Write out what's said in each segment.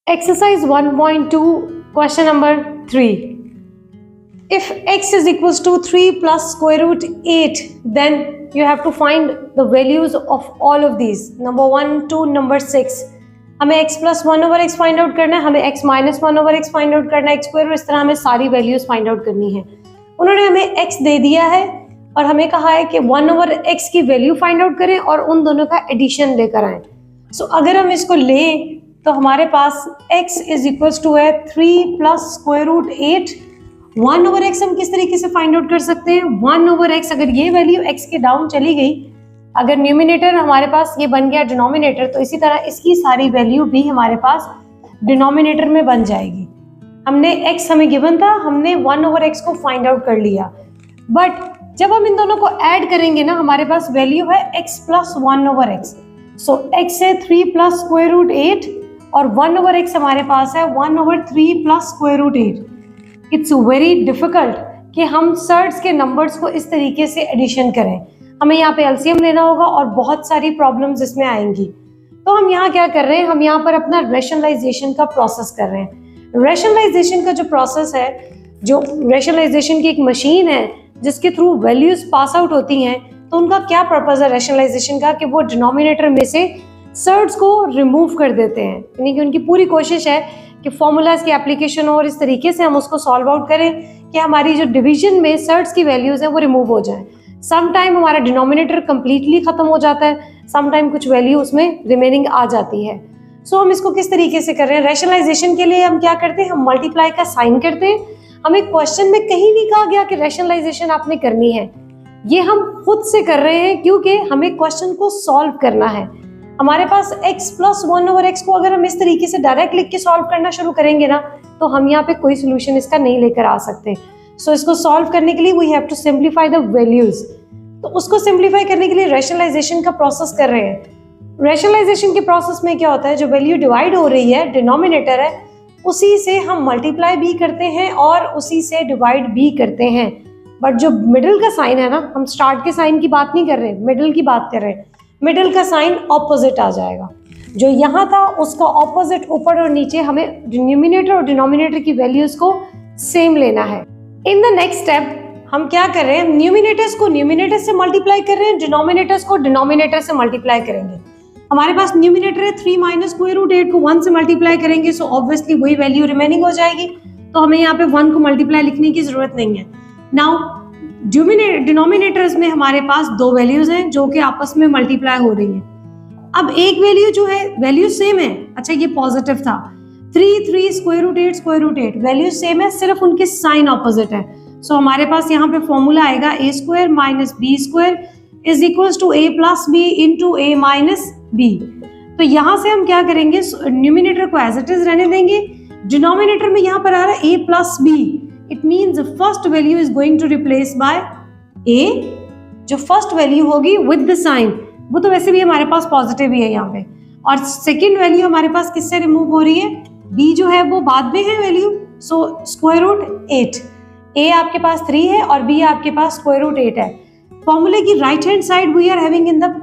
Exercise 1.2, question number 3. If x is equals to 3 plus square root 8, then you have to find the values of all of these. Number 1 to number 6. हमें x plus 1 over x find out करना है, हमें x minus 1 over x find out करना है, x square, और इस तरह हमें सारी values find out करनी है. उन्होंने हमें x दे दिया है और हमें कहा है कि 1 over x की वैल्यू फाइंड आउट करें और उन दोनों का एडिशन लेकर आएं. सो अगर हम इसको लें तो हमारे पास x इज इक्वल्स टू है 3 plus square root 8. 1 over x हम किस तरीके से फाइंड आउट कर सकते हैं? 1 ओवर x, अगर ये वैल्यू x के डाउन चली गई, अगर न्यूमिनेटर हमारे पास ये बन गया डिनोमिनेटर, तो इसी तरह इसकी सारी वैल्यू भी हमारे पास डिनोमिनेटर में बन जाएगी. हमने x हमें गिवन था, हमने 1 ओवर x को फाइंड आउट कर लिया, बट जब हम इन दोनों को ऐड करेंगे ना, हमारे पास वैल्यू है x प्लस 1 ओवर x. सो x है 3 प्लस स्क्वायर रूट 8 और 1 ओवर x हमारे पास है 1 over 3 plus square root 8. It's very difficult कि हम सर्ड्स के नंबर्स को इस तरीके से एडिशन करें. हमें यहाँ पे एलसीएम लेना होगा और बहुत सारी प्रॉब्लम्स इसमें आएंगी. तो हम यहाँ क्या कर रहे हैं, हम यहाँ पर अपना रैशनलाइजेशन का प्रोसेस कर रहे हैं. रैशनलाइजेशन का जो प्रोसेस है, जो रैशनलाइजेशन की एक मशीन है जिसके थ्रू वैल्यूज पास आउट होती हैं, तो उनका क्या पर्पस है रैशनलाइजेशन का, कि वो डिनोमिनेटर में से सर्ड्स को रिमूव कर देते हैं. यानी कि उनकी पूरी कोशिश है कि फॉर्मूलाज की एप्लीकेशन हो और इस तरीके से हम उसको सॉल्व आउट करें कि हमारी जो डिवीजन में सर्ड्स की वैल्यूज हैं वो रिमूव हो जाएं. सम टाइम हमारा डिनोमिनेटर कंप्लीटली खत्म हो जाता है, सम टाइम कुछ वैल्यू उसमें रिमेनिंग आ जाती है. सो हम इसको किस तरीके से कर रहे हैं? रैशनलाइजेशन के लिए हम क्या करते हैं, हम मल्टीप्लाई का साइन करते हैं. हमें क्वेश्चन में कहीं नहीं कहा गया कि रैशनलाइजेशन आपने करनी है, ये हम खुद से कर रहे हैं क्योंकि हमें क्वेश्चन को सॉल्व करना है. हमारे पास x प्लस 1 ओवर x को अगर हम इस तरीके से डायरेक्ट लिख के सॉल्व करना शुरू करेंगे ना, तो हम यहाँ पे कोई सोल्यूशन इसका नहीं लेकर आ सकते. सो इसको सॉल्व करने के लिए we have to simplify the values. तो उसको सिंप्लीफाई करने के लिए रैशनलाइजेशन का प्रोसेस कर रहे हैं. रैशनलाइजेशन के प्रोसेस में क्या होता है, जो वैल्यू डिवाइड हो रही है, डिनोमिनेटर है, उसी से हम मल्टीप्लाई भी करते हैं और उसी से डिवाइड भी करते हैं. बट जो मिडिल का साइन है ना, हम स्टार्ट के साइन की बात नहीं कर रहे, मिडिल की बात कर रहे हैं. मिडिल का साइन ऑपोजिट आ जाएगा. जो यहाँ था उसका ऑपोजिट ऊपर और नीचे, हमें न्यूमिनेटर और डिनोमिनेटर की वैल्यूज को सेम लेना है. इन द नेक्स्ट स्टेप हम क्या कर रहे हैं, न्यूमिनेटर्स को न्यूमिनेटर से मल्टीप्लाई कर रहे हैं, डिनोमिनेटर्स को डिनोमिनेटर से मल्टीप्लाई करेंगे. हमारे पास न्यूमिनेटर है 3 माइनस स्क्वायर रूट 8 को 1 से मल्टीप्लाई करेंगे, सो ऑब्वियसली वही वैल्यू रिमेनिंग हो जाएगी. तो हमें यहाँ पे 1 को मल्टीप्लाई लिखने की जरूरत नहीं है. नाउ डिनोमिनेटर्स में हमारे पास दो वैल्यूज हैं जो कि आपस में मल्टीप्लाई हो रही हैं. अब एक वैल्यू जो है, वैल्यू सेम है. अच्छा, ये पॉजिटिव था, 3 स्क्वायर रूट 8 वैल्यू सेम है, सिर्फ उनके साइन ऑपोजिट है. सो हमारे पास यहाँ पे फॉर्मूला आएगा a square minus B square is equals to a plus B into a minus b. तो यहाँ से हम क्या करेंगे, न्यूमिनेटर को एज इट इज रहने देंगे. डिनोमिनेटर में यहाँ पर आ रहा है a plus b. It means first value is going to replace by a. जो फर्स्ट वैल्यू होगी विद द साइन, वो तो वैसे भी हमारे पास पॉजिटिव ही है यहाँ पे, और सेकेंड वैल्यू हमारे पास किससे रिमूव हो रही है, b जो है वो बाद में है value. So square root 8, a आपके पास 3 है और b आपके पास स्क्वायर रूट 8 है. फॉर्मूले की right hand side we are having in the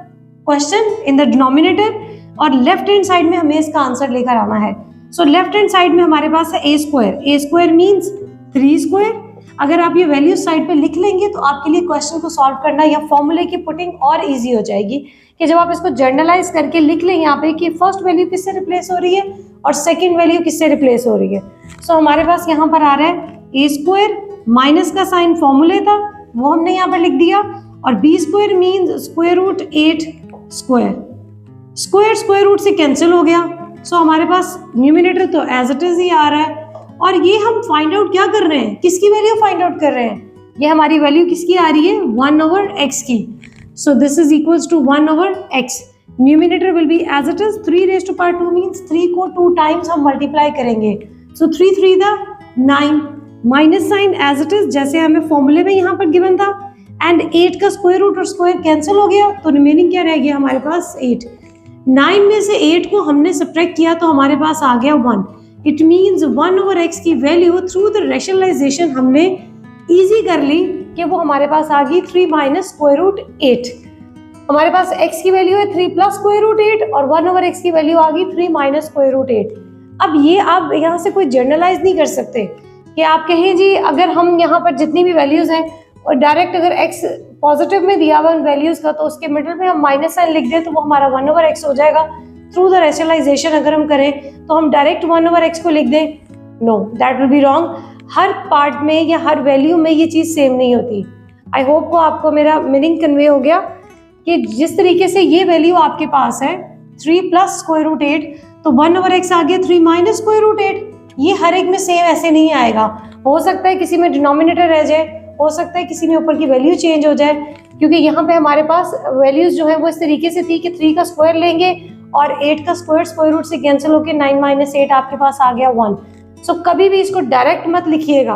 question in the denominator, और लेफ्ट हैंड साइड में हमें इसका आंसर लेकर आना है. सो लेफ्ट हैंड साइड में हमारे पास है a स्क्वायर मीन्स 3 स्क्वायर. अगर आप ये वैल्यू साइड पे लिख लेंगे तो आपके लिए क्वेश्चन को सॉल्व करना या फॉर्मूले की पुटिंग और इजी हो जाएगी, कि जब आप इसको जर्नलाइज करके लिख लें यहाँ पे कि फर्स्ट वैल्यू किससे रिप्लेस हो रही है और सेकंड वैल्यू किससे रिप्लेस हो रही है. सो हमारे पास यहाँ पर आ रहा है a स्क्वायर, माइनस का साइन फॉर्मूले था वो हमने यहाँ पर लिख दिया, और b square means square root 8 square. Square root से कैंसिल हो गया. सो हमारे पास न्यूमिनेटर तो एज इट इज ही आ रहा है, और ये हम फाइंड आउट क्या कर रहे हैं, किसकी वैल्यू फाइंड आउट कर रहे हैं, ये हमारी वैल्यू किसकी आ रही है, 1 ओवर x की. So this is equals to 1 over x. Numerator will be as it is 3 raise to power 2 means 3 को 2 टाइम्स हम मल्टीप्लाई करेंगे. सो 3 3 the 9, minus sign as it is जैसे हमें फॉर्मूले में यहाँ पर गिवन था, एंड 8 का स्क्वायर रूट और स्क्वायर कैंसिल हो गया, तो रिमेनिंग क्या रह गया हमारे पास 8. 9 में से 8 को हमने सब्ट्रैक्ट किया तो हमारे पास आ गया 1. इट मीन्स 1 ओवर x की वैल्यू थ्रू द रैशनलाइजेशन हमने इजी कर ली कि वो हमारे पास आ गई 3 माइनस स्क्वायर रूट 8. हमारे पास x की वैल्यू है 3 प्लस स्क्वायर रूट 8 और 1 ओवर x की वैल्यू आ गई 3 माइनस स्क्वायर रूट 8. अब ये आप यहाँ से कोई जनरलाइज नहीं कर सकते कि आप कहें जी अगर हम यहाँ पर जितनी भी वैल्यूज हैं और डायरेक्ट अगर x पॉजिटिव में दिया हुआ उन वैल्यूज का तो उसके मिडिल में हम माइनस साइन लिख दें तो वो हमारा 1/x हो जाएगा। थ्रू द रैशनलाइजेशन अगर हम करें तो हम डायरेक्ट 1/x को लिख दें, know that will be wrong. Her part में या हर वैल्यू में ये चीज़ सेम नहीं होती। आई होप को आपको मेरा मीनिंग कन्वे हो गया कि जिस तरीके से ये वैल्यू आपके पास है 3 + √8 तो 1/x आ गया 3 - √8। ये हर एक में सेम ऐसे नहीं आएगा, हो सकता है किसी में डिनोमिनेटर रह जाए, हो सकता है किसी में ऊपर की वैल्यू चेंज हो जाए, क्योंकि यहाँ पे हमारे पास वैल्यूज जो है वो इस तरीके से थी कि 3 का स्क्वायर लेंगे और 8 का स्क्वायर रूट से कैंसिल होकर 9 - 8 आपके पास आ गया 1। सो कभी भी इसको डायरेक्ट मत लिखिएगा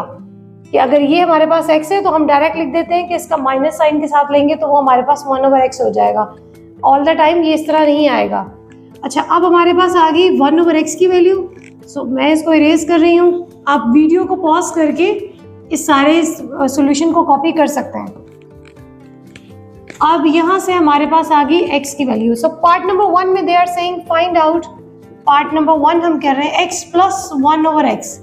कि अगर ये हमारे पास x है तो हम डायरेक्ट लिख देते हैं कि इसका माइनस साइन के साथ लेंगे तो वो हमारे पास 1/x हो जाएगा। ऑल द टाइम ये इस तरह नहीं आएगा। अच्छा, अब हमारे पास आ गई 1/x की वैल्यू। सो मैं इसको इरेज कर रही हूँ। आप वीडियो को पॉज करके इस सारे सॉल्यूशन को कॉपी कर सकते हैं। अब यहाँ से हमारे पास आ गई x की वैल्यू। सो पार्ट नंबर 1 में they are saying find out, part number 1 हम कर रहे हैं x + 1/x।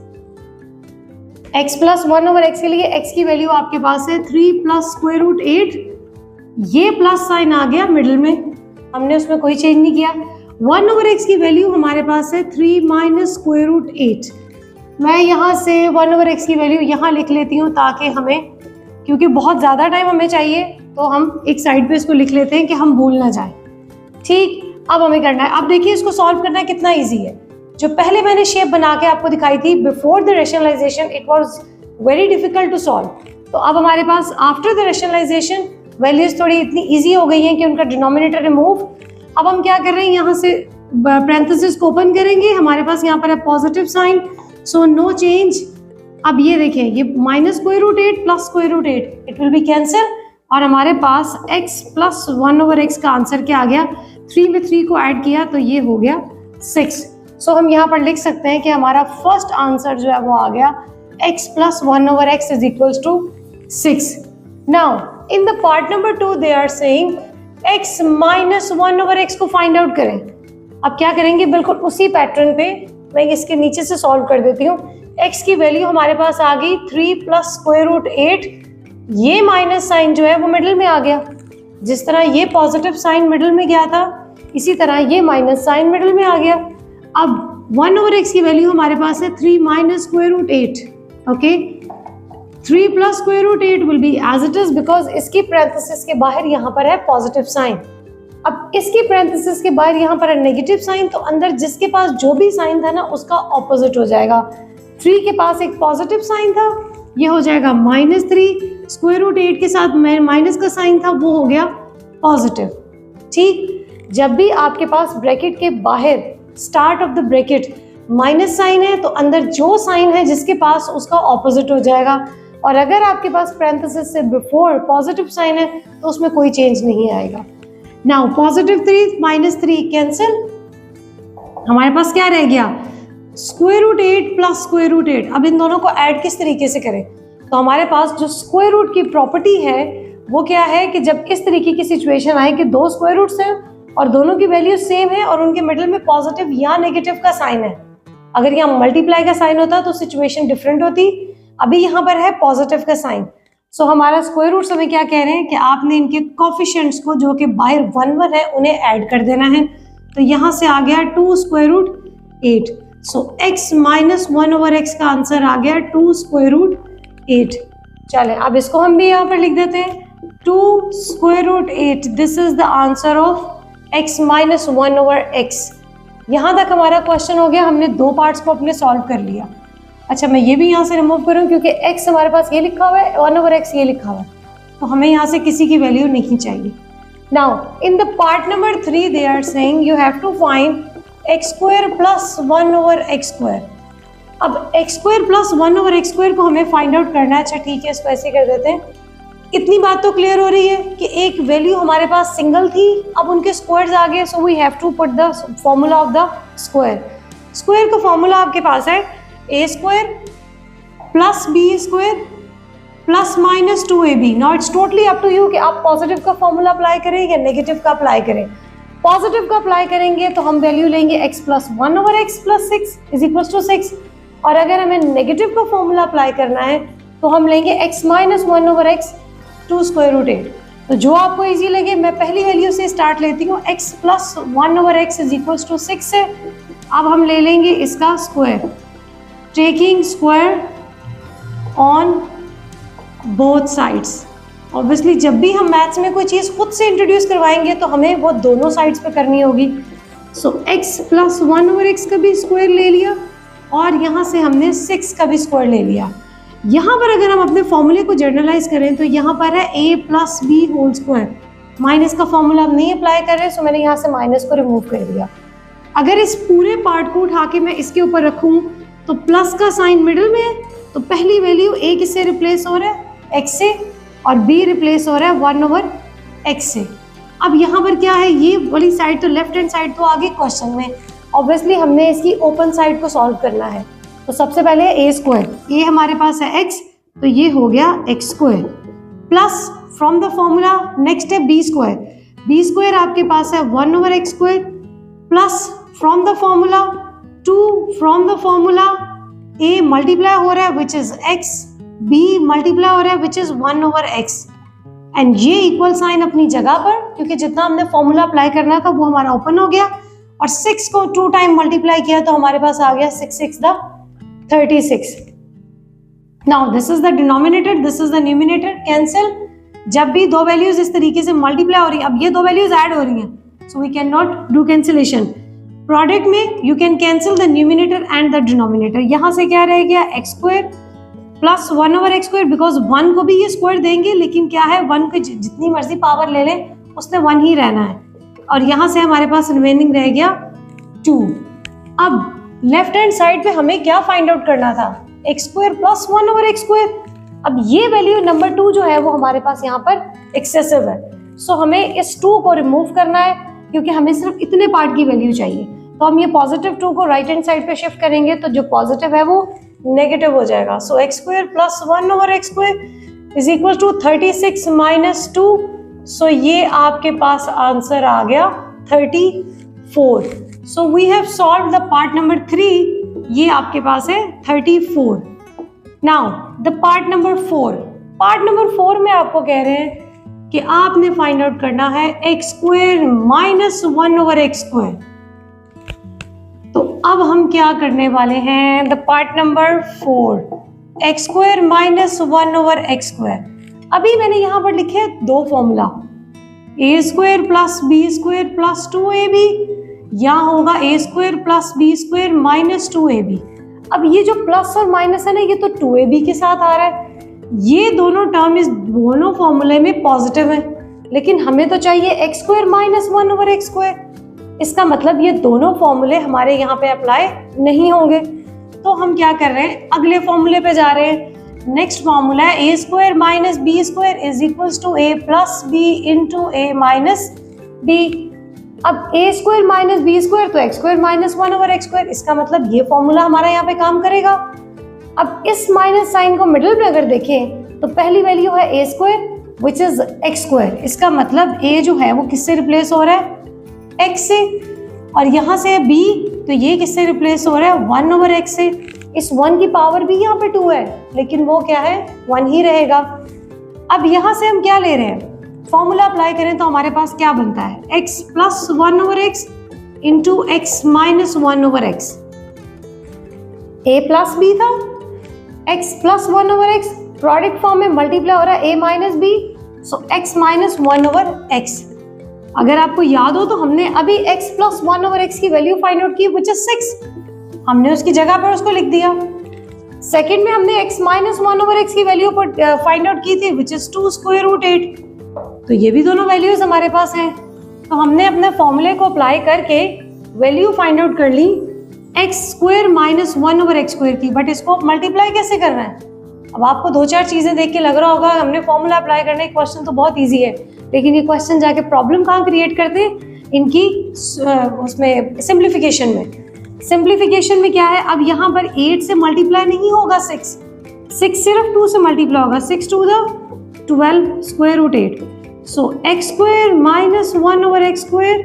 x + 1/x के लिए x की वैल्यू आपके पास है 3 + √8। ये प्लस साइन आ गया मिडिल में, हमने उसमें कोई चेंज नहीं किया। 1/x की वैल्यू हमारे पास है 3 - √8। मैं यहाँ से 1/x की वैल्यू यहाँ लिख लेती हूँ ताकि हमें, क्योंकि बहुत ज़्यादा टाइम हमें चाहिए तो हम एक साइड पे इसको लिख लेते हैं कि हम भूल ना जाए। ठीक, अब हमें करना है, अब देखिए इसको सॉल्व करना कितना ईजी है। जो पहले मैंने शेप बना के आपको दिखाई थी before the rationalisation, it was very difficult to solve. तो अब हमारे पास आफ्टर द रैशनलाइजेशन वैल्यूज थोड़ी इतनी इजी हो गई हैं कि उनका डिनोमिनेटर रिमूव। अब हम क्या कर रहे हैं, यहाँ से पैरेंथेसिस को ओपन करेंगे, हमारे पास यहाँ पर है positive sign, so no change. अब ये देखें, ये -√8 + √8 इट विल बी कैंसिल और हमारे पास x + 1/x का आंसर क्या आ गया, 3 में 3 को ऐड किया तो ये हो गया 6। सो हम यहाँ पर लिख सकते हैं कि हमारा फर्स्ट आंसर जो है वो आ गया x + 1/x = 6। Now in the part number 2 they are saying x - 1/x को फाइंड आउट करें। अब क्या करेंगे, बिल्कुल उसी पैटर्न पे मैं इसके नीचे से सॉल्व कर देती हूँ। x की वैल्यू हमारे पास आ गई 3 + √8। ये माइनस साइन जो है वो मिडिल में आ गया, जिस तरह ये पॉजिटिव साइन मिडिल में गया था इसी तरह ये माइनस साइन मिडिल में आ गया। अब 1/x की वैल्यू हमारे पास है 3 - √8। Okay, 3 + √8 will be as it is because इसकी पैरेंथेसिस के बाहर यहाँ पर है पॉजिटिव साइन। अब इसकी पैरेंथेसिस के बाहर यहाँ पर है नेगेटिव साइन, तो अंदर जिसके पास जो भी साइन था ना उसका ऑपोजिट हो जाएगा। 3 के पास एक पॉजिटिव साइन था, ये हो जाएगा -3, √8 के साथ माइनस का साइन था वो हो गया पॉजिटिव। ठीक, जब भी आपके पास ब्रैकेट के बाहर start of the bracket minus sign है तो अंदर जो साइन है जिसके पास उसका ऑपोजिट हो जाएगा, और अगर आपके पास पैरेंथेसिस से बिफोर पॉजिटिव साइन है तो उसमें कोई चेंज नहीं आएगा। नाउ +3 - 3 कैंसिल, हमारे पास क्या रह गया, √8 + √8। अब इन दोनों को ऐड किस तरीके से करें, तो हमारे पास जो स्क्वायर रूट की प्रॉपर्टी है वो क्या है कि जब इस तरीके की सिचुएशन आए कि दो स्क्वायर रूट्स हैं और दोनों की वैल्यू सेम है और उनके मिडिल में पॉजिटिव या नेगेटिव का साइन है, अगर यहाँ मल्टीप्लाई का साइन होता तो सिचुएशन डिफरेंट होती। अभी यहाँ पर है पॉजिटिव का साइन, सो हमारा स्क्वायर रूट्स हमें क्या कह रहे हैं कि आपने इनके कोफिशिएंट्स को जो कि बाहर 1 है उन्हें ऐड कर देना है। तो यहाँ से आ गया 2 √8। सो x - 1/x का आंसर आ गया 2 √8। चलें अब इसको हम भी यहाँ पर लिख देते हैं 2 √8। This is the answer of x - 1/x। यहाँ तक हमारा क्वेश्चन हो गया, हमने दो पार्ट्स को अपने सॉल्व कर लिया। अच्छा, मैं ये भी यहाँ से रिमूव करूँ क्योंकि x हमारे पास ये लिखा हुआ है, 1/x ये लिखा हुआ है, तो हमें यहाँ से किसी की वैल्यू नहीं चाहिए। Now in the part number 3 they are saying you have to find x² + 1/x²। अब x² + 1/x² को हमें फाइंड आउट करना है। अच्छा ठीक है, इसको ऐसे कर देते हैं। इतनी बात तो क्लियर हो रही है कि एक वैल्यू हमारे पास सिंगल थी, अब उनके स्क्वायर्स आ गए, so we have to put the formula of the square. Square का फॉर्मूला आपके पास है a² + b² ± 2ab। Now it's totally up to you कि आप पॉजिटिव का फॉर्मूला अप्लाई करें या नेगेटिव का अप्लाई करें। पॉजिटिव का अप्लाई करेंगे तो हम वैल्यू लेंगे x plus 1 over x plus 6 is equal to 6, और अगर हमें नेगेटिव का फॉर्मूला अप्लाई करना है तो हम लेंगे x minus 1 over x to square root 8। तो जो आपको इजी लगे, मैं पहली वैल्यू से स्टार्ट लेती हूँ, x plus 1 over x is equal to 6 है। अब हम ले लेंगे इसका square, taking square on both sides. Obviously जब भी हम मैथ्स में कोई चीज़ खुद से इंट्रोड्यूस करवाएंगे तो हमें वो दोनों साइड्स पे करनी होगी। सो x प्लस 1 ओवर x का भी स्क्वायर ले लिया और यहाँ से हमने 6 का भी स्क्वायर ले लिया। यहाँ पर अगर हम अपने फॉर्मूले को जर्नलाइज करें तो यहाँ पर है a plus b whole square, minus का फॉर्मूला हम नहीं अप्लाई कर रहे, सो मैंने यहाँ से माइनस को रिमूव कर दिया। अगर इस पूरे पार्ट को उठा के मैं इसके ऊपर रखूँ तो प्लस का साइन मिडिल में है, तो पहली वैल्यू a किससे रिप्लेस हो रहा है, x से, और b रिप्लेस हो रहा है 1 ओवर x से। अब यहाँ पर क्या है, ये वाली साइड तो लेफ्ट हैंड साइड तो आगे क्वेश्चन में, ऑब्वियसली हमने इसकी ओपन साइड को सॉल्व करना है। तो सबसे पहले a स्क्वायर, a हमारे पास है x, तो ये हो गया x square, plus from the formula next है b स्क्वायर, b स्क्वायर आपके पास है 1 over x square, plus from the formula 2 from the formula a multiply हो रहा है विच इज x, b मल्टीप्लाई हो रहा है विच इज 1 ओवर x, एंड ये इक्वल साइन अपनी जगह पर, क्योंकि जितना हमने फॉर्मूला अप्लाई करना था वो हमारा ओपन हो गया, और 6 को 2 टाइम मल्टीप्लाई किया तो हमारे पास आ गया 6 6 the 36। Now this is the denominator, this is the numerator, cancel. जब भी दो वैल्यूज इस तरीके से मल्टीप्लाई हो रही है, अब ये दो वैल्यूज ऐड हो रही हैं, so we can not do cancellation. Product में you can cancel the numerator and the denominator. यहाँ से क्या रह गया, x square plus 1 over x square, because 1 को भी ये स्क्वायर देंगे, लेकिन क्या है 1 को जितनी मर्जी पावर ले लें उसने 1 ही रहना है, और यहाँ से हमारे पास रिमेनिंग रह गया 2। अब लेफ्ट हैंड साइड पे हमें क्या फाइंड आउट करना था, x square plus 1 over x square. अब ये वैल्यू नंबर 2 जो है वो हमारे पास यहाँ पर एक्सेसिव है, सो हमें इस 2 को रिमूव करना है, क्योंकि हमें सिर्फ इतने पार्ट की वैल्यू चाहिए। तो हम ये पॉजिटिव 2 को राइट हैंड साइड पे शिफ्ट करेंगे तो जो पॉजिटिव है वो नेगेटिव हो जाएगा। So x square plus 1 over x square is equal to 36 minus 2। So ये आपके पास आंसर आ गया 34। So we have solve the part number 3, ये आपके पास है 34। Now the part number 4, part number 4 में आपको कह रहे हैं कि आपने फाइंड आउट करना है x square minus 1 over x square. तो अब हम क्या करने वाले हैं, the part number 4, x square minus 1 over x square. अभी मैंने यहाँ पर लिखे दो formula, a square plus b square plus 2ab, यहाँ होगा a square plus b square minus 2ab। अब ये जो प्लस और माइनस है ना, ये तो 2ab के साथ आ रहा है, ये दोनों टर्म इस दोनों फॉर्मूले में पॉजिटिव है, लेकिन हमें तो चाहिए x square minus 1 over x square. इसका मतलब ये दोनों फॉर्मूले हमारे यहाँ पे अप्लाई नहीं होंगे। तो हम क्या कर रहे हैं, अगले फॉर्मूले पे जा रहे हैं। नेक्स्ट फॉर्मूला है a square minus B square is equals to a plus B into a minus b. अब a square minus B square तो x square minus 1 over x square, इसका मतलब ये फॉर्मूला हमारा यहाँ पे काम करेगा। अब इस माइनस साइन को मिडिल में अगर देखें तो पहली वैल्यू है a square which is x square, इसका मतलब a जो है वो किससे रिप्लेस हो रहा है, x से, और यहाँ से b तो ये किससे रिप्लेस हो रहा है, 1 ओवर x से। इस 1 की पावर भी यहाँ पे 2 है, लेकिन वो क्या है 1 ही रहेगा। अब यहाँ से हम क्या ले रहे हैं, फॉर्मूला अप्लाई करें तो हमारे पास क्या बनता है, x plus 1 over x into x minus 1 over x। a plus b था, x plus 1 over x, product form में मल्टीप्लाई हो रहा है a minus b, so x minus 1 over x। अगर आपको याद हो तो हमने अभी x प्लस 1 ओवर x की वैल्यू फाइंड आउट की विच इज 6, हमने उसकी जगह पर उसको लिख दिया। सेकंड में हमने x माइनस 1 ओवर x की वैल्यू पर फाइंड आउट की थी विच इज 2 स्क्वायर रूट 8, तो ये भी दोनों वैल्यूज हमारे पास हैं। तो हमने अपने फॉर्मूले को अप्लाई करके वैल्यू फाइंड आउट कर ली x square minus 1 over x square की, बट इसको मल्टीप्लाई कैसे करना है। अब आपको 2-4 चीजें देख के लग रहा होगा हमने फॉर्मूला अप्लाई करने का क्वेश्चन तो बहुत इजी है, लेकिन ये क्वेश्चन जाके प्रॉब्लम कहाँ क्रिएट करते हैं, इनकी उसमें सिंप्लीफिकेशन में। सिंप्लीफिकेशन में क्या है, अब यहाँ पर 8 से मल्टीप्लाई नहीं होगा 6 सिर्फ 2 से मल्टीप्लाई होगा, 6 to the 12 square root 8। So x square minus 1 over x square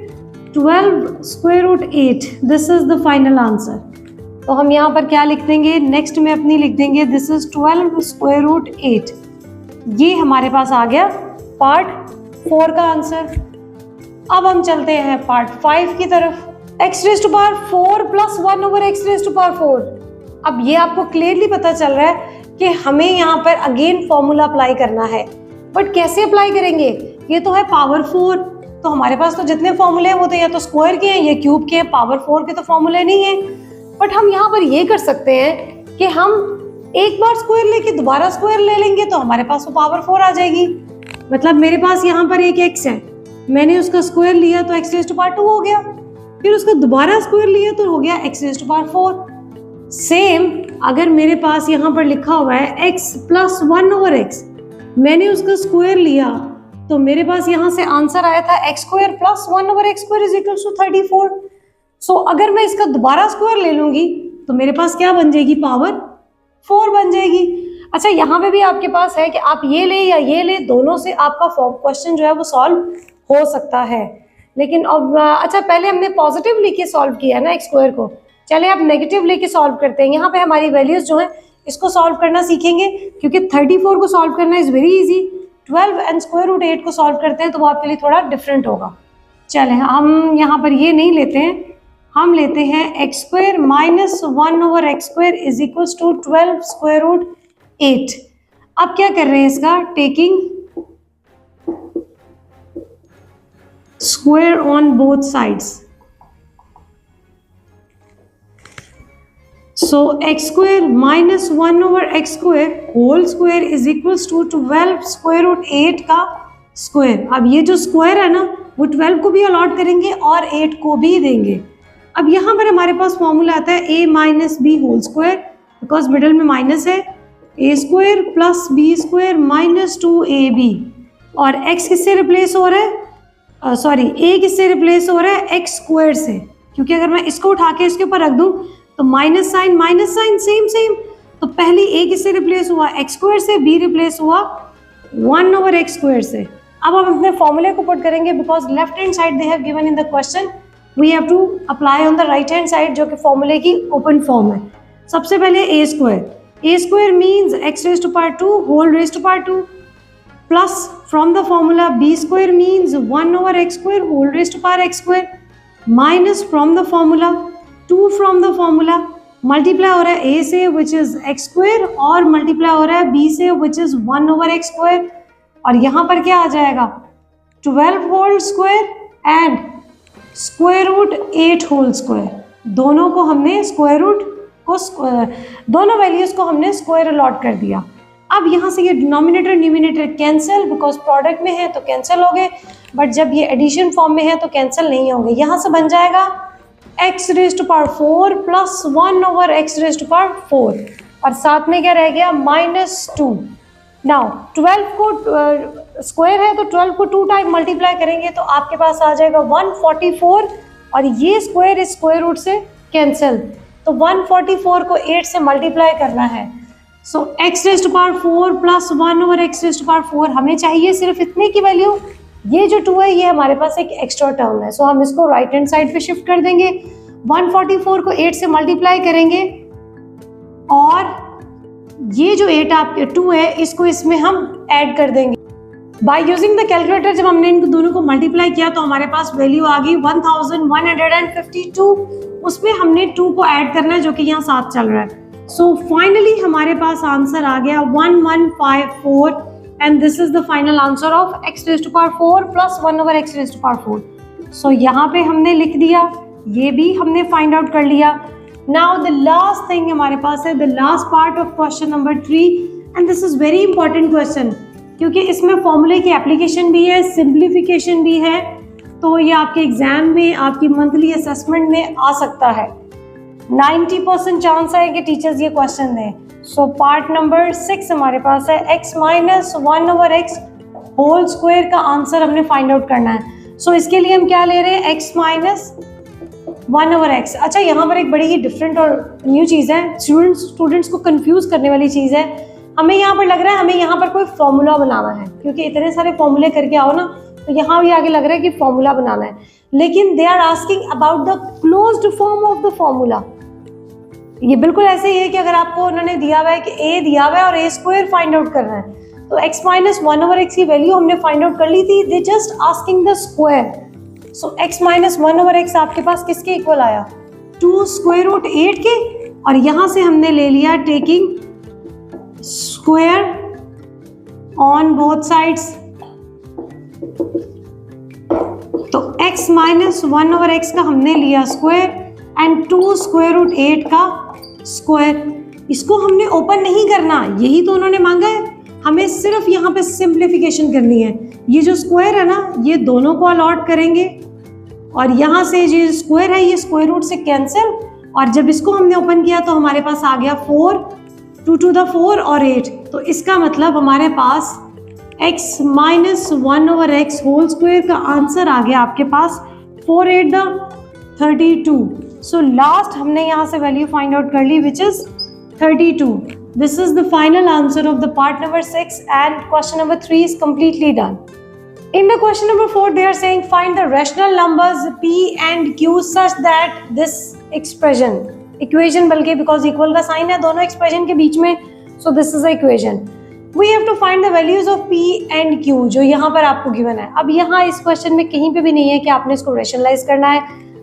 12 square root 8, this is the final answer. तो हम यहाँ पर क्या लिख देंगे, नेक्स्ट में अपनी लिख देंगे दिस इज 12 स्क्वायर रूट 8। ये हमारे पास आ गया पार्ट 4 का आंसर। अब हम चलते हैं पार्ट 5 की तरफ। x raise to power 4 plus 1 over x raise to power 4। अब ये आपको क्लियरली पता चल रहा है कि हमें यहाँ पर अगेन फॉर्मूला अप्लाई करना है, बट कैसे अप्लाई करेंगे, ये तो है पावर 4, तो हमारे पास तो जितने फॉर्मूले हैं वो तो या तो स्क्वायर के हैं या क्यूब के हैं, पावर 4 के तो फॉर्मूले नहीं है। बट हम यहाँ पर ये कर सकते हैं कि हम एक बार स्क्वायर लेके दोबारा स्क्वायर ले लेंगे तो हमारे पास वो पावर 4 आ जाएगी। मतलब मेरे पास यहाँ पर एक x है, मैंने उसका स्क्वायर लिया तो x रेज़ टू पावर 2 हो गया, फिर उसका दोबारा स्क्वायर लिया तो हो गया x raise to power 4। Same अगर मेरे पास यहाँ पर लिखा हुआ है x प्लस 1 ओवर x, मैंने उसका स्क्वायर लिया तो मेरे पास यहाँ से आंसर आया था x square plus 1 over x square is equal to 34। So अगर मैं इसका दोबारा स्क्वायर ले लूंगी तो मेरे पास क्या बन जाएगी, पावर 4 बन जाएगी। अच्छा, यहाँ पे भी आपके पास है कि आप ये ले या ये ले, दोनों से आपका क्वेश्चन जो है वो सॉल्व हो सकता है। लेकिन अब अच्छा, पहले हमने पॉजिटिव लेके सॉल्व किया ना x स्क्वायर को, चले आप नेगेटिव लेके सॉल्व करते हैं। यहाँ पे हमारी वैल्यूज जो है इसको सॉल्व करना सीखेंगे, क्योंकि 34 को सॉल्व करना is very easy. 12 and square root 8 को सॉल्व करते हैं तो वो आपके लिए थोड़ा डिफरेंट होगा। चले हम यहाँ पर ये नहीं लेते हैं, हम लेते हैं x square minus 1 over x square is equal to 12 square root 8। अब क्या कर रहे हैं इसका, taking square on both sides. So x square minus 1 over x square whole square is equals to 12 square root 8 का स्क्वायर। अब ये जो स्क्वायर है ना वो 12 को भी अलॉट करेंगे और 8 को भी देंगे। अब यहाँ पर हमारे पास फॉर्मूला आता है a minus b whole square, because middle में माइनस है, a square plus b square minus 2ab, और x किससे रिप्लेस हो रहा है, सॉरी a किससे रिप्लेस हो रहा है, x स्क्वायर से, क्योंकि अगर मैं इसको उठा के इसके ऊपर रख दूं तो माइनस साइन सेम। तो पहले a किससे रिप्लेस हुआ, x स्क्वायर से, b रिप्लेस हुआ 1 ओवर x स्क्वायर से। अब हम अपने फॉर्मूले को पुट करेंगे, because left hand side they have given in the question, we have to apply on the right hand side, जो कि फॉर्मूले की ओपन फॉर्म है। सबसे पहले a square means x raise to power 2 whole raise to power 2 plus from the formula b square means 1 over x square whole raise to power x square minus from the formula 2 from the formula, multiply हो रहा है a से which is x square और multiply हो रहा है b से which is 1 over x square, और यहाँ पर क्या आ जाएगा 12 whole square and square root 8 whole square. दोनों को हमने स्क्वायर रूट को दोनों वैल्यूज को हमने स्क्वायर अलॉट कर दिया। अब यहाँ से ये denominator numerator cancel, because product में है तो कैंसिल हो गए, बट जब ये एडिशन फॉर्म में है तो कैंसिल नहीं होंगे। यहाँ से बन जाएगा x raise to power 4 plus 1 over x raise to power 4, और साथ में क्या रह गया -2। नाउ 12 को स्क्वायर है तो 12 को 2 टाइम मल्टीप्लाई करेंगे तो आपके पास आ जाएगा 144, और ये स्क्वायर इस स्क्वायर रूट से कैंसिल, तो 144 को 8 से मल्टीप्लाई करना है। So x raise to power 4 plus 1 over x raise to power 4, हमें चाहिए सिर्फ इतने की वैल्यू। ये जो 2 है ये हमारे पास एक एक्स्ट्रा टर्म है, सो हम इसको राइट हैंड साइड पे शिफ्ट कर देंगे। 144 को 8 से मल्टीप्लाई करेंगे और ये जो 8 आपके 2 है इसको इसमें हम ऐड कर देंगे बाय यूजिंग द कैलकुलेटर। जब हमने इन दोनों को मल्टीप्लाई किया तो हमारे पास वैल्यू आ गई 1152। उसमें हमने 2 को ऐड करना है जो कि यहाँ साथ चल रहा है। सो फाइनली हमारे पास आंसर आ गया 1154, and this is the final answer of x raised to power 4 plus 1 over x raised to power 4. So यहाँ पे हमने लिख दिया, ये भी हमने फाइंड आउट कर लिया। Now the last thing हमारे पास है, the last part of question number 3, and this is very important question, क्योंकि इसमें फॉर्मूले की एप्लीकेशन भी है, सिंप्लीफिकेशन भी है, तो ये आपके एग्जाम में, आपकी मंथली असेसमेंट में आ सकता है। 90% चांस है कि टीचर्स ये क्वेश्चन दें। सो पार्ट नंबर 6 हमारे पास है, x minus 1 over x whole square का आंसर हमने फाइंड आउट करना है। सो इसके लिए हम क्या ले रहे हैं, x माइनस 1 ओवर x। अच्छा, यहाँ पर एक बड़ी ही डिफरेंट और न्यू चीज़ है, स्टूडेंट्स को कंफ्यूज करने वाली चीज़ है। हमें यहाँ पर लग रहा है हमें यहाँ पर कोई फॉर्मूला बनाना है, क्योंकि इतने सारे फॉर्मूले करके आओ ना तो यहाँ भी आगे लग रहा है कि फॉर्मूला बनाना है, लेकिन they are asking about the closed form of the formula. ये बिल्कुल ऐसे ही है कि अगर आपको उन्होंने दिया हुआ है कि a दिया हुआ है और a स्क्वायर फाइंड आउट करना है, तो x माइनस 1/x की वैल्यू हमने फाइंड आउट कर ली थी, they just asking the square. So x minus 1/x आपके पास किसके इक्वल आया, 2 स्क्वायर रूट 8 के, और यहां से हमने ले लिया taking square on both sides, तो x माइनस 1/x का हमने लिया स्क्वायर एंड 2 स्क्वायर रूट 8 का स्क्वायर। इसको हमने ओपन नहीं करना, यही तो उन्होंने मांगा है, हमें सिर्फ यहाँ पे सिंप्लीफिकेशन करनी है। ये जो स्क्वायर है ना, ये दोनों को अलॉट करेंगे और यहाँ से ये स्क्वायर है ये स्क्वायर रूट से कैंसिल, और जब इसको हमने ओपन किया तो हमारे पास आ गया 4, 2 to the 4 और 8, तो इसका मतलब हमारे पास x minus 1/x whole square का आंसर आ गया आपके पास 4 8 32। सो लास्ट हमने यहाँ से वैल्यू फाइंड आउट कर ली which is 32। This is the final answer of the part number 6 and question number 3 is completely done. In the question number 4 they are saying find the rational numbers p and q such that this expression equation, बल्कि because equal का sign है दोनों expression के बीच में, so this is the equation. We have to find the values of p and q जो यहाँ पर आपको given है। अब यहाँ इस क्वेश्चन में कहीं पे भी नहीं है कि आपने इसको रेशनलाइज करना है,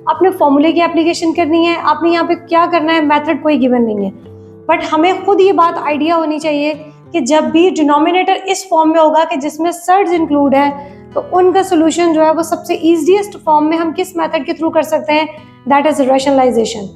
आपने फॉर्मूले की एप्लीकेशन करनी है, आपने यहाँ पे क्या करना है, मेथड कोई गिवन नहीं है, बट हमें खुद ये बात आइडिया होनी चाहिए कि जब भी डिनोमिनेटर इस फॉर्म में होगा कि जिसमें सर्ड्स इंक्लूड है, तो उनका सोल्यूशन जो है वो सबसे ईजीएस्ट फॉर्म में हम किस मेथड के थ्रू कर सकते हैं, दैट इज रैशनलाइजेशन।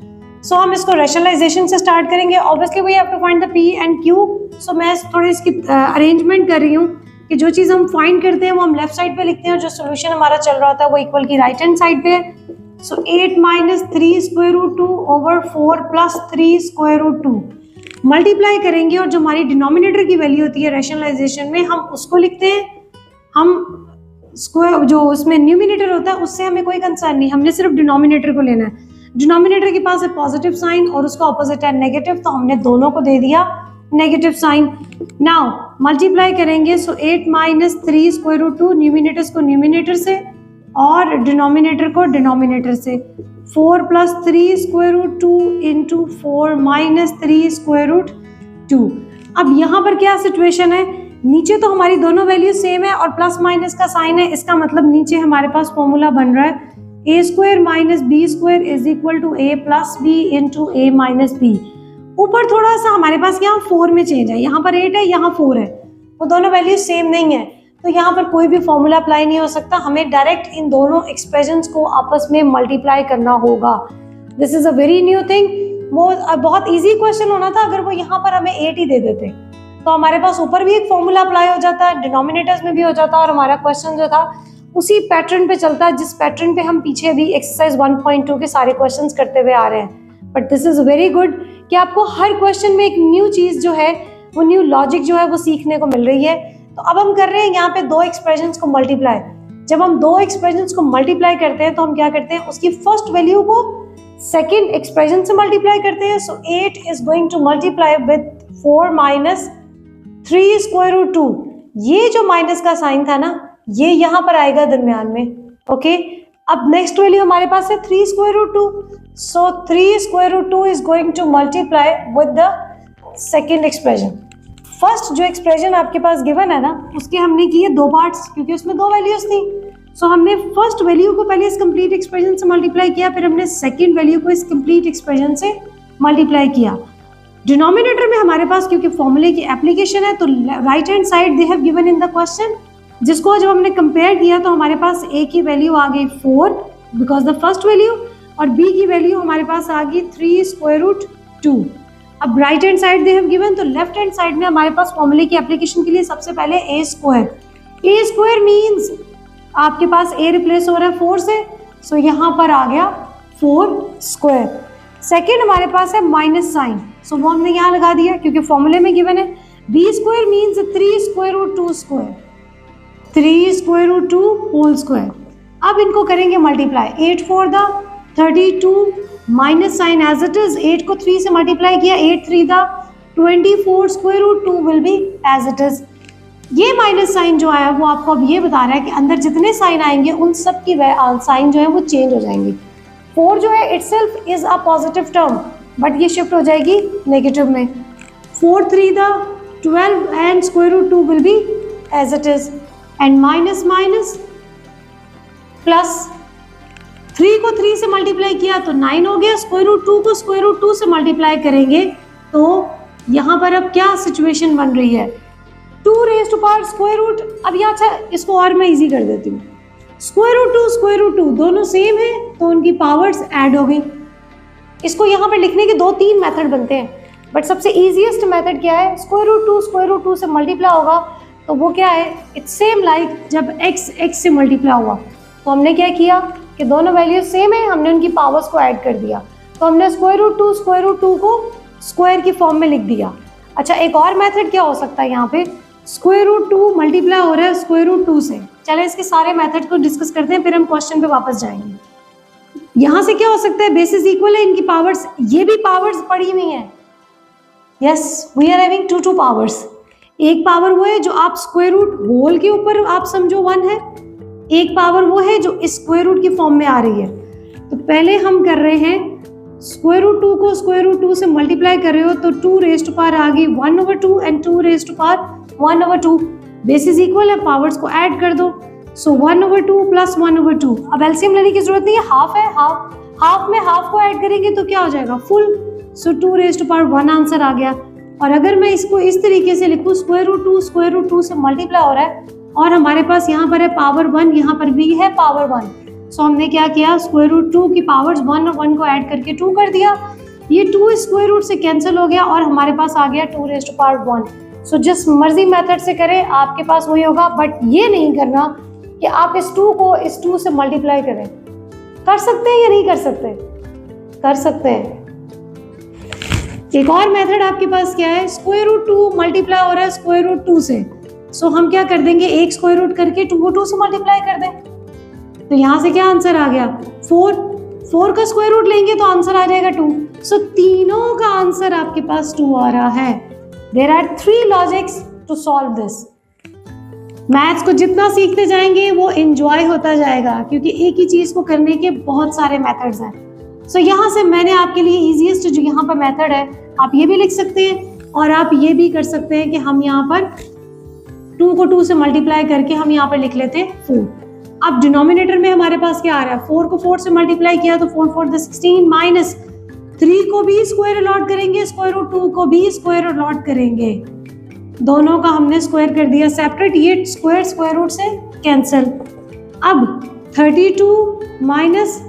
सो हम इसको रैशनलाइजेशन से स्टार्ट करेंगे। Obviously we have to find the P and Q. So मैं थोड़ी इसकी अरेंजमेंट कर रही हूँ कि जो चीज़ हम फाइंड करते हैं वो हम लेफ्ट साइड पे लिखते हैं और जो सोल्यूशन हमारा चल रहा होता है वो इक्वल की राइट हैंड साइड पे है। So 8 minus 3 square root 2 over 4 plus 3 square root 2 multiply करेंगे और जो हमारी डिनोमिनेटर की वैल्यू होती है रैशनलाइजेशन में हम उसको लिखते हैं। हम स्क्वायर जो उसमें न्यूमिनेटर होता है उससे हमें कोई कंसर्न नहीं, हमने सिर्फ डिनोमिनेटर को लेना है। डिनोमिनेटर के पास है पॉजिटिव साइन और उसका ऑपोजिट है नेगेटिव, तो हमने दोनों को दे दिया नेगेटिव साइन। नाउ मल्टीप्लाई करेंगे, so 8 minus 3 square root 2 numerators को न्यूमिनेटर से और डिनोमिनेटर को डिनोमिनेटर से। 4 plus 3 square root 2 into 4 minus 3 square root 2। अब यहाँ पर क्या सिचुएशन है, नीचे तो हमारी दोनों वैल्यू सेम है और प्लस माइनस का साइन है, इसका मतलब नीचे हमारे पास फॉर्मूला बन रहा है A square minus B square is equal to A plus B into A minus B. ऊपर थोड़ा सा हमारे पास यहाँ 4 में चेंज है, यहाँ पर 8 है यहाँ 4 है, वो दोनों वैल्यू सेम नहीं है, तो यहाँ पर कोई भी फॉर्मूला अप्लाई नहीं हो सकता, हमें डायरेक्ट इन दोनों एक्सप्रेशंस को आपस में मल्टीप्लाई करना होगा। This is a very new thing. वो बहुत इजी क्वेश्चन होना था अगर वो यहाँ पर हमें 8 ही दे देते, तो हमारे पास ऊपर भी एक फॉर्मूला अप्लाई हो जाता है, डिनोमिनेटर्स में भी हो जाता और हमारा क्वेश्चन जो था उसी पैटर्न पे चलता है जिस पैटर्न पे हम पीछे अभी एक्सरसाइज 1.2 के सारे क्वेश्चंस करते हुए आ रहे हैं। But this is very good कि आपको हर क्वेश्चन में एक न्यू चीज जो है वो न्यू लॉजिक जो है वो सीखने को मिल रही है। तो अब हम कर रहे हैं यहाँ पे दो एक्सप्रेशंस को मल्टीप्लाई। जब हम दो एक्सप्रेशंस को मल्टीप्लाई करते हैं तो हम क्या करते हैं, उसकी फर्स्ट वैल्यू को सेकेंड एक्सप्रेशन से मल्टीप्लाई करते हैं। So 8 is going to multiply with 4 minus 3 square root 2। ये जो माइनस का साइन था ना, ये यहाँ पर आएगा दरमियान में। ओके, अब नेक्स्ट वैल्यू हमारे पास है 3 square root 2। So 3 square root 2 is going to multiply with the second expression. First जो एक्सप्रेशन आपके पास गिवन है ना, उसके हमने किए दो पार्ट्स क्योंकि उसमें दो वैल्यूज थी। सो हमने फर्स्ट वैल्यू को पहले इस कंप्लीट एक्सप्रेशन से मल्टीप्लाई किया, फिर हमने सेकंड वैल्यू को इस कंप्लीट एक्सप्रेशन से मल्टीप्लाई किया। डिनोमिनेटर में हमारे पास क्योंकि फॉर्मूले की एप्लीकेशन है तो right hand side they have given in the question, जिसको जब हमने कंपेयर किया तो हमारे पास a की वैल्यू आ गई 4 बिकॉज द फर्स्ट वैल्यू, और b की वैल्यू हमारे पास आ गई 3 स्क्वायर रूट 2। अब right hand side they have given, तो लेफ्ट हैंड साइड में हमारे पास फॉर्मूले की एप्लीकेशन के लिए सबसे पहले a स्क्वायर मींस आपके पास a रिप्लेस हो रहा है 4 से, सो यहाँ पर आ गया 4 स्क्वायर। सेकेंड हमारे पास है माइनस साइन, सो वो हमने यहाँ लगा दिया क्योंकि फॉर्मूले में गिवन है। b square means 3 square root 2 square, 3 square root 2 whole square. अब इनको करेंगे multiply, 8 4 the 32 minus sign as it is, 8 को 3 से मल्टीप्लाई किया, 8 3 the 24 square root 2 will be as it is. ये माइनस साइन जो आया वो आपको अब ये बता रहा है कि अंदर जितने साइन आएंगे उन सब की साइन जो है वो चेंज हो जाएंगे। 4 जो है itself is a positive term, but ये शिफ्ट हो जाएगी नेगेटिव में। 4 3 the 12 and square root 2 will be as it is, and minus minus plus 3 को 3 से मल्टीप्लाई किया तो 9 हो गया, स्क्वायर रूट 2 को स्क्वायर रूट 2 से मल्टीप्लाई करेंगे तो यहाँ पर अब क्या सिचुएशन बन रही है, 2 raise to power square root. अब ये अच्छा इसको और मैं इजी कर देती हूँ, स्क्वायर रूट 2 दोनों सेम है तो उनकी पावर्स ऐड हो गई। इसको यहाँ पर लिखने के 2-3 मेथड बनते हैं, बट सबसे इजीएस्ट मेथड क्या है, स्क्वायर रूट 2 से मल्टीप्लाई होगा तो वो क्या है, इट्स सेम लाइक जब x से मल्टीप्लाई हुआ तो हमने क्या किया कि दोनों वैल्यूज सेम है, हमने उनकी पावर्स को ऐड कर दिया, तो हमने स्क्वायर रूट 2 को स्क्वायर की फॉर्म में लिख दिया। अच्छा एक और मेथड क्या हो सकता है, यहाँ पे स्क्वायर रूट 2 मल्टीप्लाई हो रहा है स्क्वायर रूट 2 से। चले इसके सारे मेथड को डिस्कस करते हैं, फिर हम क्वेश्चन पे वापस जाएंगे। यहाँ से क्या हो सकता है, बेसिस इक्वल है, इनकी पावर्स, ये भी पावर्स पड़ी हुई हैं। Yes we are having 2 powers. एक पावर वो है जो आप स्क्वायर रूट होल के ऊपर आप समझो 1 है, एक पावर वो है जो स्क्वायर रूट की फॉर्म में आ रही है। तो पहले हम कर रहे हैं स्क्वायर रूट 2 को स्क्वायर रूट 2 से मल्टीप्लाई कर रहे हो तो 2 रेज़ टू पावर आ गई 1/2 and 2 raise to power 1/2। Basis equal है, पावर्स को ऐड कर दो, सो 1/2 प्लस 1/2। अब एलसीएम लेने की जरूरत नहीं है, हाफ है, हाफ में हाफ को ऐड करेंगे तो क्या हो जाएगा, full. So 2 raise to power 1 answer आ गया। और अगर मैं इसको इस तरीके से लिखूँ, स्क्वायर रूट 2 से मल्टीप्लाई हो रहा है और हमारे पास यहाँ पर है पावर 1, यहाँ पर भी है पावर 1, सो हमने क्या किया, स्क्वायर रूट 2 की पावर्स 1 और 1 को ऐड करके 2 कर दिया। ये 2 स्क्वायर रूट से कैंसिल हो गया और हमारे पास आ गया 2 रेज़ टू पावर 1। सो जिस मर्जी मेथड से करें आपके पास वही होगा, बट ये नहीं करना कि आप इस 2 को इस 2 से मल्टीप्लाई करें। कर सकते हैं या नहीं कर सकते, कर सकते हैं। एक और मेथड आपके पास क्या है, स्क्वायर रूट 2 मल्टीप्लाई हो रहा है स्क्वायर रूट 2 से, सो हम क्या कर देंगे, एक स्क्वायर रूट करके 2 को 2 से मल्टीप्लाई कर दें। तो यहाँ से क्या आंसर आ गया, 4 का स्क्वायर रूट लेंगे तो आंसर आ जाएगा 2। सो तीनों का आंसर आपके पास 2 आ रहा है। There are 3 logics to solve this. Maths को जितना सीखते जाएंगे वो एंजॉय होता जाएगा, क्योंकि एक ही चीज को करने के बहुत सारे मेथड्स हैं। सो यहाँ से मैंने आपके लिए इजीएस्ट जो यहाँ पर मेथड है, आप ये भी लिख सकते हैं और आप ये भी कर सकते हैं कि हम यहाँ पर 2 को 2 से मल्टीप्लाई करके हम यहाँ पर लिख लेते हैं 4। अब डिनोमिनेटर में हमारे पास क्या आ रहा है, 4 को 4 से मल्टीप्लाई किया तो 4 4 16 माइनस 3 को भी स्क्वायर अलॉट करेंगे, स्क्वायर रूट 2 को भी स्क्वायर अलॉट करेंगे, दोनों का हमने स्क्वायर कर दिया सेपरेट, ये स्क्वायर रूट से कैंसिल। अब 32 minus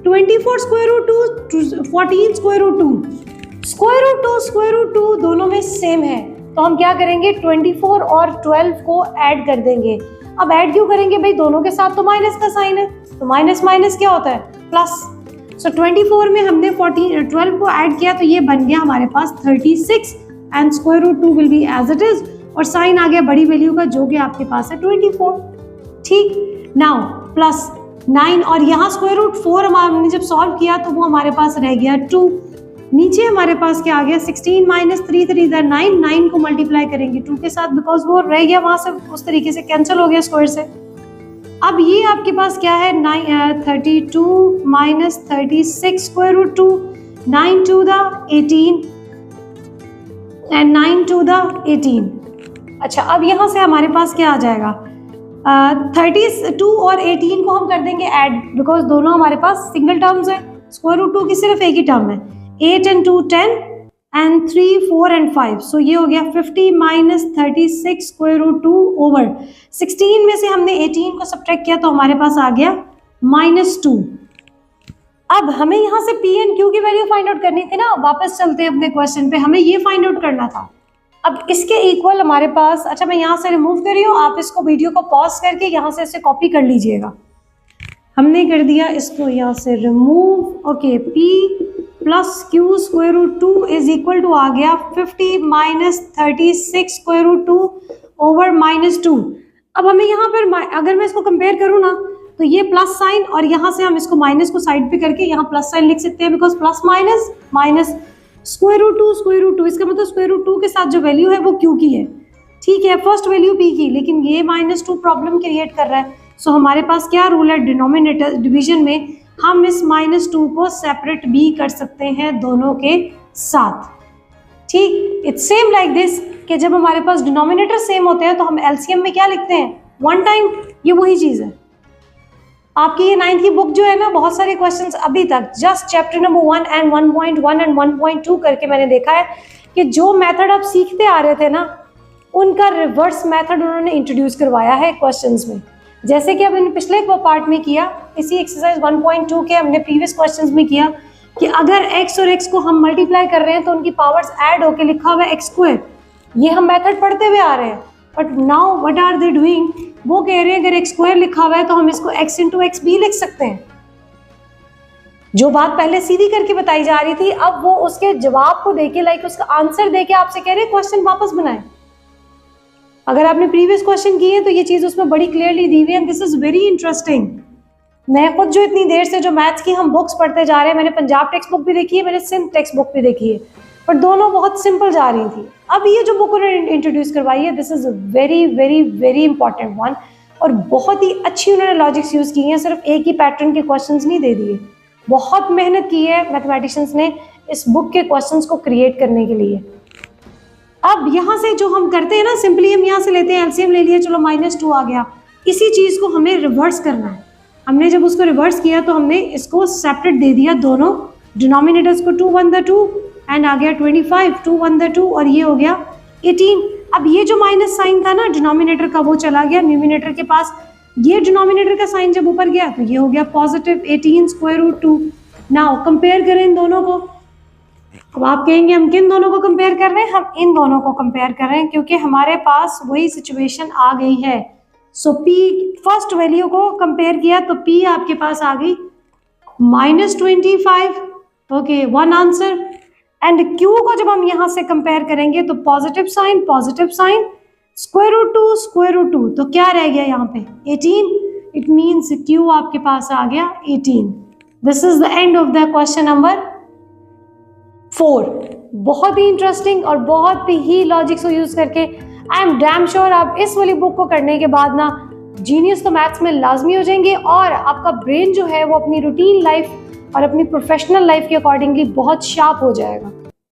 24 square root 2 14 square root 2 square root 2 दोनों में सेम है, तो हम क्या करेंगे 24 और 12 को ऐड कर देंगे। अब ऐड क्यों करेंगे भाई, दोनों के साथ तो माइनस का साइन है, तो माइनस माइनस क्या होता है प्लस। सो 24 में हमने 12 को ऐड किया तो ये बन गया हमारे पास 36 and square root 2 will be as it is, और साइन आ गया बड़ी वैल्यू का जो कि आपके पास है 24। ठीक, नाउ प्लस 9 और यहाँ स्क्वायर रूट 4 हमने जब सॉल्व किया तो वो हमारे पास रह गया 2। नीचे हमारे पास क्या आ गया 16 माइनस 3 3 9 को मल्टीप्लाई करेंगे 2 के साथ, बिकॉज वो रह गया वहां से उस तरीके से कैंसिल हो गया स्क्वायर से। अब ये आपके पास क्या है 32 minus 36 square root 2, 9 to the 18 and 9 to the 18। अच्छा अब यहाँ से हमारे पास क्या आ जाएगा 32 और 18 को हम कर देंगे ऐड, बिकॉज दोनों हमारे पास सिंगल टर्म्स है, स्क्वायर रूट 2 की सिर्फ एक ही टर्म है। 8 and 2 10 and 3 4 and 5, सो ये हो गया 50 माइनस 36 स्क्वायर रूट 2 ओवर 16 में से हमने 18 को सब्ट्रैक्ट किया तो हमारे पास आ गया -2। अब हमें यहाँ से पी एंड क्यू की वैल्यू फाइंड आउट करनी थी ना, वापस चलते हैं अपने क्वेश्चन पे, हमें ये फाइंड आउट करना था। अब इसके इक्वल हमारे पास, अच्छा मैं यहाँ से रिमूव कर रही हूँ, आप इसको वीडियो को पॉज करके यहाँ से इसे कॉपी कर लीजिएगा। हमने कर दिया इसको यहाँ से remove. Okay, P plus Q square root 2 is equal to आ गया 50 माइनस 36 स्क्वायर रूट 2 ओवर -2। अब हमें यहाँ पर अगर मैं इसको कंपेयर करूँ ना तो ये प्लस साइन और यहाँ से हम इसको माइनस को साइड पे करके यहाँ प्लस साइन लिख सकते हैं, because plus minus minus square root 2 इसका मतलब स्क्वायर रूट 2 के साथ जो वैल्यू है वो Q की है। ठीक है, फर्स्ट वैल्यू p की, लेकिन ये -2 प्रॉब्लम क्रिएट कर रहा है। सो हमारे पास क्या रूल है डिनोमिनेटर डिवीजन में, हम इस -2 को सेपरेट भी कर सकते हैं दोनों के साथ। ठीक, इट्स सेम लाइक दिस कि जब हमारे पास डिनोमिनेटर सेम होते हैं तो हम एलसीएम में क्या लिखते हैं, 1 टाइम। ये वही चीज है। आपकी ये 9th की बुक जो है ना, बहुत सारे क्वेश्चंस अभी तक just chapter number 1 and 1.1 and 1.2 करके मैंने देखा है कि जो मेथड आप सीखते आ रहे थे ना, उनका रिवर्स मेथड उन्होंने इंट्रोड्यूस करवाया है क्वेश्चंस में। जैसे कि अब इन पिछले पार्ट में किया, इसी एक्सरसाइज 1.2 के हमने प्रीवियस क्वेश्चंस में किया कि अगर x और x को हम मल्टीप्लाई कर रहे हैं तो उनकी पावर्स ऐड होके लिखा हुआ है x²। ये हम मेथड पढ़ते हुए आ रहे हैं, but now what are they doing, वो कह रहे हैं अगर x² लिखा हुआ है तो हम इसको x इंटू एक्स भी लिख सकते हैं। जो बात पहले सीधी करके बताई जा रही थी, अब वो उसके जवाब को देके, लाइक उसका आंसर देके आपसे कह रहे हैं क्वेश्चन वापस बनाए। अगर आपने प्रीवियस क्वेश्चन किए तो ये चीज उसमें बड़ी क्लियरली दी हुई है। This is very interesting. मैं खुद जो इतनी देर से जो मैथ्स की हम बुक्स पढ़ते जा रहे हैं, मैंने पंजाब टेक्स्ट बुक भी देखी है, मैंने सिंध टेक्स्ट बुक भी देखी है, पर दोनों बहुत सिंपल जा रही थी। अब ये जो बुक उन्होंने इंट्रोड्यूस करवाई है, this is very very very important one, और बहुत ही अच्छी उन्होंने लॉजिक्स यूज की हैं। सिर्फ एक ही पैटर्न के क्वेश्चंस नहीं दे दिए, बहुत मेहनत की है मैथमेटिशियंस ने इस बुक के क्वेश्चंस को क्रिएट करने के लिए। अब यहाँ से जो हम करते हैं ना, सिंपली हम यहाँ से लेते हैं, एलसीएम ले लिया, चलो -2 आ गया। इसी चीज को हमें रिवर्स करना है। हमने जब उसको रिवर्स किया तो हमने इसको सेपरेट दे दिया, दोनों डिनोमिनेटर्स को, 2 1 2 एंड आ गया 25, 2 1 2, और ये हो गया 18। अब ये जो माइनस साइन था ना डिनोमिनेटर का, वो चला गया न्यूमिनेटर के पास। ये डिनोमिनेटर का साइन जब ऊपर गया तो ये हो गया positive 18 square root 2। Now compare करें इन दोनों को। अब आप कहेंगे हम किन दोनों को कंपेयर कर रहे हैं, हम इन दोनों को कंपेयर कर रहे हैं, क्योंकि हमारे पास वही सिचुएशन आ गई है। सो P फर्स्ट वैल्यू को कंपेयर किया तो P आपके पास आ गई -25। Okay, one answer. And Q को जब हम यहाँ से कंपेयर करेंगे तो पॉजिटिव साइन, स्क्वायर रूट 2, तो क्या रह गया यहाँ पे 18। इट मीन्स Q आपके पास आ गया 18। This is the end of the question number 4। बहुत ही इंटरेस्टिंग और बहुत ही लॉजिक्स को यूज करके, आई एम डैम श्योर आप इस वाली बुक को करने के बाद ना जीनियस तो मैथ्स में लाजमी हो जाएंगे, और आपका ब्रेन जो है वो अपनी रूटीन लाइफ और अपनी प्रोफेशनल लाइफ के अकॉर्डिंगली बहुत शार्प हो जाएगा।